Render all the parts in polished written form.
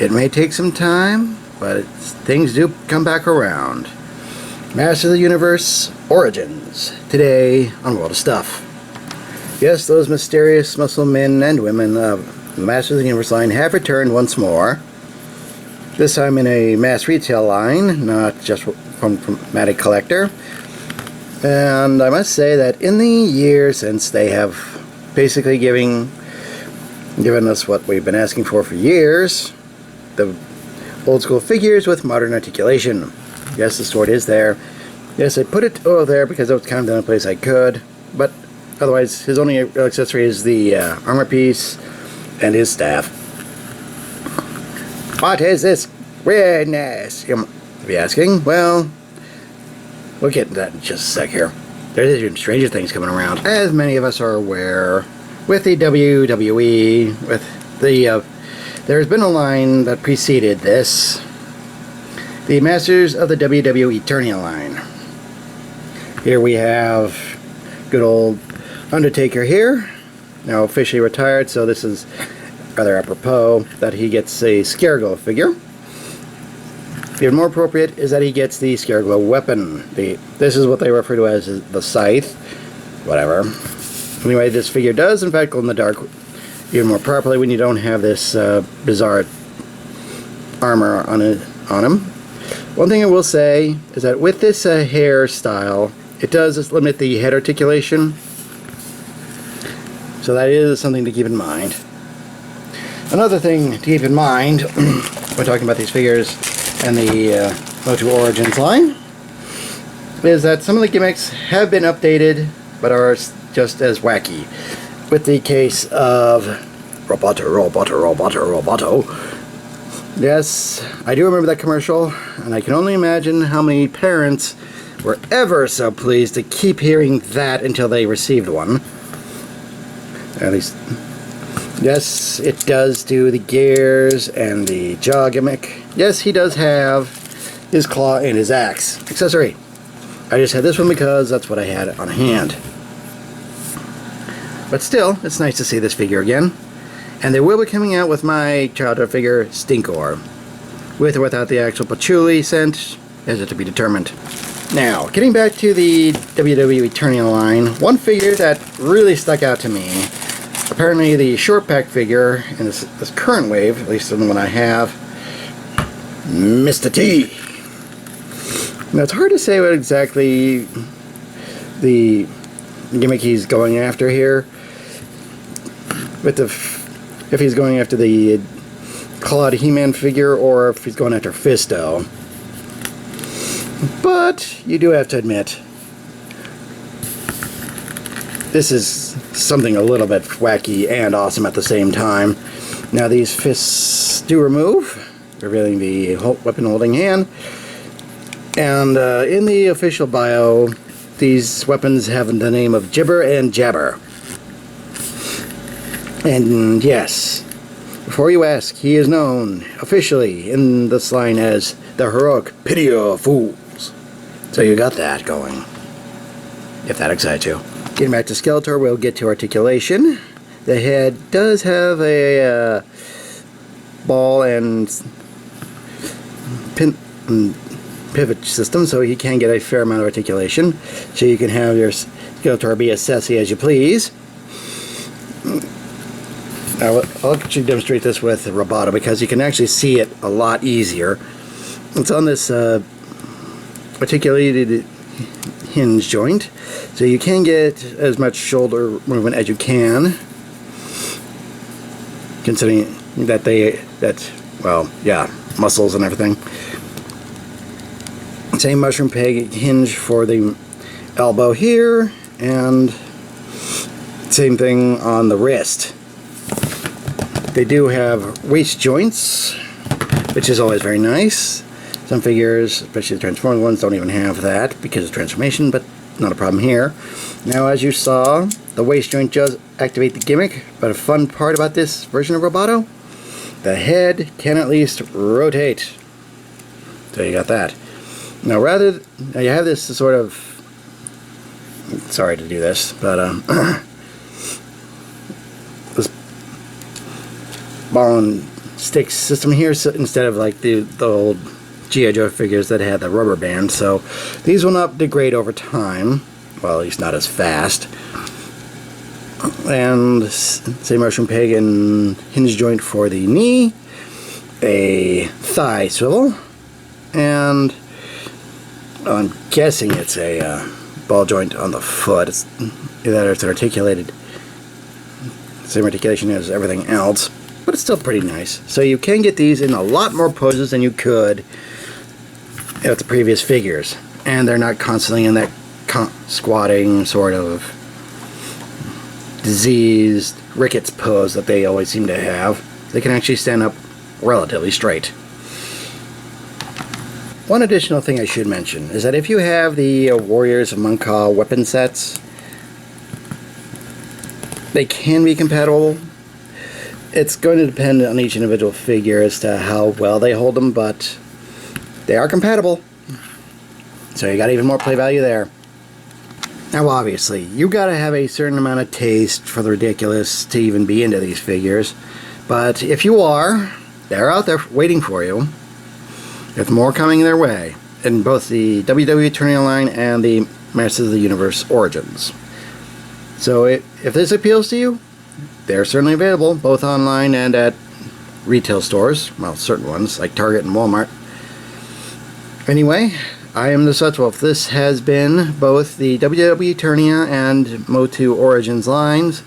It may take some time, but things do come back around. Master of the Universe Origins, today on World of Stuff. Yes, those mysterious muscle men and women of the Master of the Universe line have returned once more. This time in a mass retail line, not just from Chromatic Collector. And I must say that in the years since, they have basically given us what we've been asking for years. The old school figures with modern articulation. Yes, the sword is there. Yes, I put it there because it was kind of the only place I could. But otherwise, his only accessory is the armor piece and his staff. What is this weirdness? You'll be asking. Well, we'll get into that in just a sec here. There's even stranger things coming around. As many of us are aware, with the WWE, with the there's been a line that preceded this. The Masters of the WWEternia line. Here we have good old Undertaker here, now officially retired, so this is rather apropos that he gets a Scareglow figure. Even more appropriate is that he gets the Scareglow weapon. This is what they refer to as the scythe. Whatever. Anyway, this figure does in fact glow in the dark even more properly when you don't have this bizarre armor on him. One thing I will say is that with this hairstyle, it does limit the head articulation. So that is something to keep in mind. Another thing to keep in mind when talking about these figures and the Motu Origins line is that some of the gimmicks have been updated but are just as wacky. With the case of Roboto. Yes, I do remember that commercial, and I can only imagine how many parents were ever so pleased to keep hearing that until they received one. At least, yes, it does do the gears and the jaw gimmick. Yes, he does have his claw and his axe accessory. I just had this one because that's what I had on hand. But still, it's nice to see this figure again. And they will be coming out with my childhood figure, Stinkor. With or without the actual patchouli scent, is it to be determined. Now, getting back to the WWEternia line, one figure that really stuck out to me, apparently the Shortback figure in this current wave, at least the one I have, Mr. T. Now, it's hard to say what exactly the gimmick he's going after here. If he's going after the Clawed He-Man figure or if he's going after Fisto. But you do have to admit, this is something a little bit wacky and awesome at the same time. Now these fists do remove, revealing the weapon holding hand. And in the official bio, these weapons have the name of Jibber and Jabber. And yes, before you ask, he is known officially in this line as the heroic Pity of Fools. So you got that going, if that excites you. Getting back to Skeletor, we'll get to articulation. The head does have a ball and pivot system, so he can get a fair amount of articulation. So you can have your Skeletor be as sassy as you please. I'll actually demonstrate this with Roboto because you can actually see it a lot easier. It's on this articulated hinge joint, so you can get as much shoulder movement as you can, considering that well, yeah, muscles and everything. Same mushroom peg hinge for the elbow here, and same thing on the wrist. They do have waist joints, which is always very nice. Some figures, especially the transformed ones, don't even have that because of transformation, but not a problem here. Now, as you saw, the waist joint does activate the gimmick, but a fun part about this version of Roboto, the head can at least rotate. So you got that. Now you have this sort of, sorry to do this, but this ball and stick system here, so instead of like the old G.I. Joe figures that had the rubber band. So these will not degrade over time, well, at least not as fast. And same mushroom peg and hinge joint for the knee, a thigh swivel, and I'm guessing it's a ball joint on the foot. It's either it's an articulated, same articulation as everything else, but it's still pretty nice. So you can get these in a lot more poses than you could with the previous figures, and they're not constantly in that squatting sort of diseased rickets pose that they always seem to have. They can actually stand up relatively straight. One additional thing I should mention is that if you have the Warriors of Monka weapon sets, they can be compatible. It's going to depend on each individual figure as to how well they hold them, but they are compatible. So you got even more play value there. Now obviously, you gotta have a certain amount of taste for the ridiculous to even be into these figures. But if you are, they're out there waiting for you. With more coming their way in both the WWEternia line and the Masters of the Universe Origins. So if this appeals to you, they're certainly available both online and at retail stores. Well, certain ones like Target and Walmart. Anyway, I am the Deceptiwolf. This has been both the WWEternia and Motu Origins lines.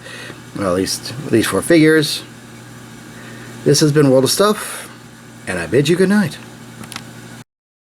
Well, at least these 4 figures. This has been World of Stuff, and I bid you good night.